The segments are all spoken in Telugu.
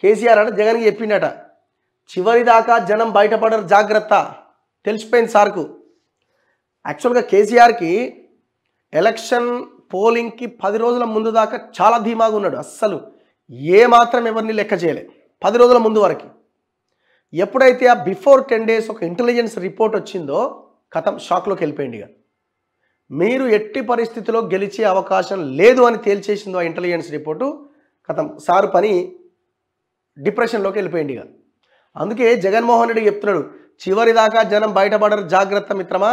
కేసీఆర్ అంటే జగన్కి చెప్పిండట, చివరి దాకా జనం బయటపడరు జాగ్రత్త, తెలిసిపోయింది సార్కు. యాక్చువల్గా కేసీఆర్కి ఎలక్షన్ పోలింగ్కి 10 రోజుల ముందు దాకా చాలా ధీమాగా ఉన్నాడు. అస్సలు ఏమాత్రం ఎవరిని లెక్క చేయలే 10 రోజుల ముందు వరకు. ఎప్పుడైతే ఆ బిఫోర్ 10 days ఒక ఇంటెలిజెన్స్ రిపోర్ట్ వచ్చిందో కథం షాక్లోకి వెళ్ళిపోయింది. ఇక మీరు ఎట్టి పరిస్థితిలో గెలిచే అవకాశం లేదు అని తేల్చేసిందో ఆ ఇంటెలిజెన్స్ రిపోర్టు, కథం సారు పని డిప్రెషన్లోకి వెళ్ళిపోయింది. ఇక అందుకే జగన్మోహన్ రెడ్డి చెప్తున్నాడు, చివరి దాకా జనం బయటపడరు జాగ్రత్త మిత్రమా,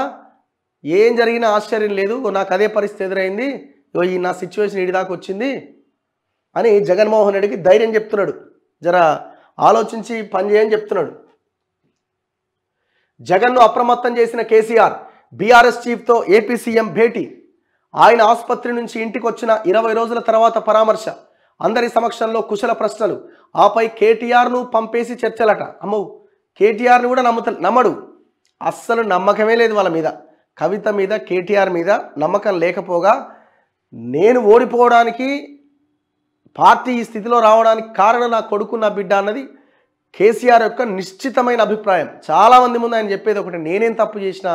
ఏం జరిగినా ఆశ్చర్యం లేదు, నాకు అదే పరిస్థితి ఎదురైంది, ఈ నా సిచ్యువేషన్ ఇడి దాకా వచ్చింది అని జగన్మోహన్ రెడ్డికి ధైర్యం చెప్తున్నాడు. జర ఆలోచించి పనిచేయని చెప్తున్నాడు. జగన్ను అప్రమత్తం చేసిన కేసీఆర్ బీఆర్ఎస్ చీఫ్తో ఏపీ సీఎం భేటీ. ఆయన ఆసుపత్రి నుంచి ఇంటికి వచ్చిన 20 రోజుల తర్వాత పరామర్శ. అందరి సమక్షంలో కుశల ప్రశ్నలు. ఆపై కేటీఆర్ను పంపేసి చర్చలట. అమ్మో, కేటీఆర్ని కూడా నమ్మడు, అస్సలు నమ్మకమే లేదు వాళ్ళ మీద. కవిత మీద, కేటీఆర్ మీద నమ్మకం లేకపోగా నేను ఓడిపోవడానికి, పార్టీ ఈ స్థితిలో రావడానికి కారణం నా కొడుకు నా బిడ్డ అన్నది కేసీఆర్ యొక్క నిశ్చితమైన అభిప్రాయం. చాలామంది ముందు ఆయన చెప్పేది ఒకటి, నేనేం తప్పు చేసినా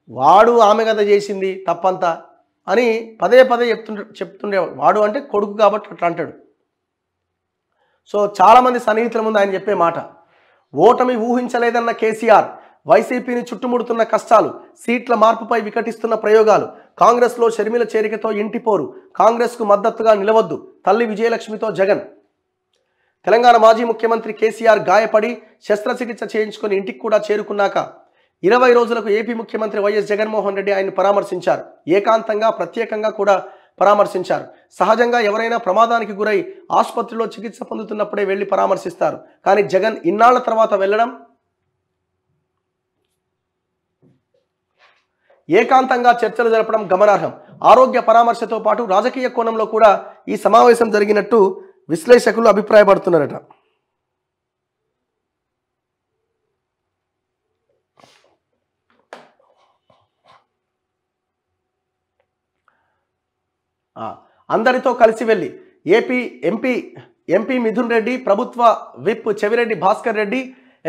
వాడు ఆమె కథ చేసింది తప్పంతా అని పదే పదే చెప్తుండేవాడు. వాడు అంటే కొడుకు కాబట్టి అట్లా అంటాడు. సో చాలామంది సన్నిహితుల ముందు ఆయన చెప్పే మాట, ఓటమి ఊహించలేదన్న కేసీఆర్, వైసీపీని చుట్టుముడుతున్న కష్టాలు, సీట్ల మార్పుపై వికటిస్తున్న ప్రయోగాలు, కాంగ్రెస్లో షర్మిల చేరికతో ఇంటిపోరు, కాంగ్రెస్కు మద్దతుగా నిలవద్దు, తల్లి విజయలక్ష్మితో జగన్. తెలంగాణ మాజీ ముఖ్యమంత్రి కేసీఆర్ గాయపడి శస్త్రచికిత్స చేయించుకొని ఇంటికి కూడా చేరుకున్నాక 20 రోజులకు ఏపీ ముఖ్యమంత్రి వైఎస్ జగన్మోహన్ రెడ్డి ఆయన్ని పరామర్శించారు. ఏకాంతంగా, ప్రత్యేకంగా కూడా పరామర్శించారు. సహజంగా ఎవరైనా ప్రమాదానికి గురై ఆసుపత్రిలో చికిత్స పొందుతున్నప్పుడే వెళ్ళి పరామర్శిస్తారు. కానీ జగన్ ఇన్నాళ్ల తర్వాత వెళ్ళడం, ఏకాంతంగా చర్చలు జరపడం గమనార్హం. ఆరోగ్య పరామర్శతో పాటు రాజకీయ కోణంలో కూడా ఈ సమావేశం జరిగినట్టు విశ్లేషకులు అభిప్రాయపడుతున్నారట. అందరితో కలిసి వెళ్ళి ఎంపీ మిథున్ రెడ్డి, ప్రభుత్వ విప్ చెవిరెడ్డి భాస్కర్ రెడ్డి,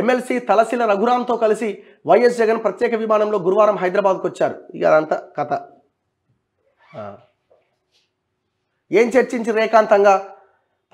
ఎమ్మెల్సీ తలసిల రఘురాంతో కలిసి వైఎస్ జగన్ ప్రత్యేక విమానంలో గురువారం హైదరాబాద్కు వచ్చారు. ఇక అదంతా కథ. ఏం చర్చించి ఏకాంతంగా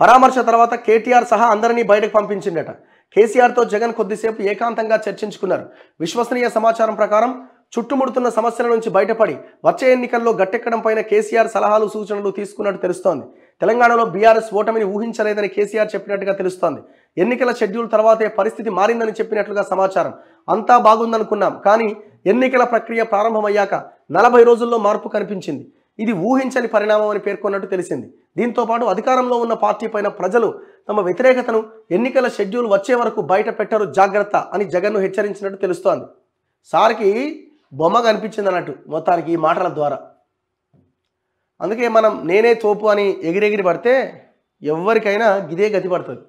పరామర్శ తర్వాత కేటీఆర్ సహా అందరినీ బయటకు పంపించిందట. కేసీఆర్తో జగన్ కొద్దిసేపు ఏకాంతంగా చర్చించుకున్నారు. విశ్వసనీయ సమాచారం ప్రకారం చుట్టుముడుతున్న సమస్యల నుంచి బయటపడి వచ్చే ఎన్నికల్లో గట్టెక్కడం పైన కేసీఆర్ సలహాలు సూచనలు తీసుకున్నట్టు తెలుస్తోంది. తెలంగాణలో బీఆర్ఎస్ ఓటమిని ఊహించలేదని కేసీఆర్ చెప్పినట్టుగా తెలుస్తోంది. ఎన్నికల షెడ్యూల్ తర్వాతే పరిస్థితి మారిందని చెప్పినట్లుగా సమాచారం. అంతా బాగుందనుకున్నాం, కానీ ఎన్నికల ప్రక్రియ ప్రారంభమయ్యాక 40 రోజుల్లో మార్పు కనిపించింది. ఇది ఊహించని పరిణామం అని పేర్కొన్నట్టు తెలిసింది. దీంతో పాటు అధికారంలో ఉన్న పార్టీ పైన ప్రజలు తమ వ్యతిరేకతను ఎన్నికల షెడ్యూల్ వచ్చే వరకు బయట పెట్టరు జాగ్రత్త అని జగన్ను హెచ్చరించినట్టు తెలుస్తోంది. సార్కి బొమ్మ కనిపించింది అన్నట్టు మొత్తానికి ఈ మాటల ద్వారా. అందుకే మనం నేనే తోపు అని ఎగిరెగిరి పడితే ఎవరికైనా గిదే గతి పడుతుంది.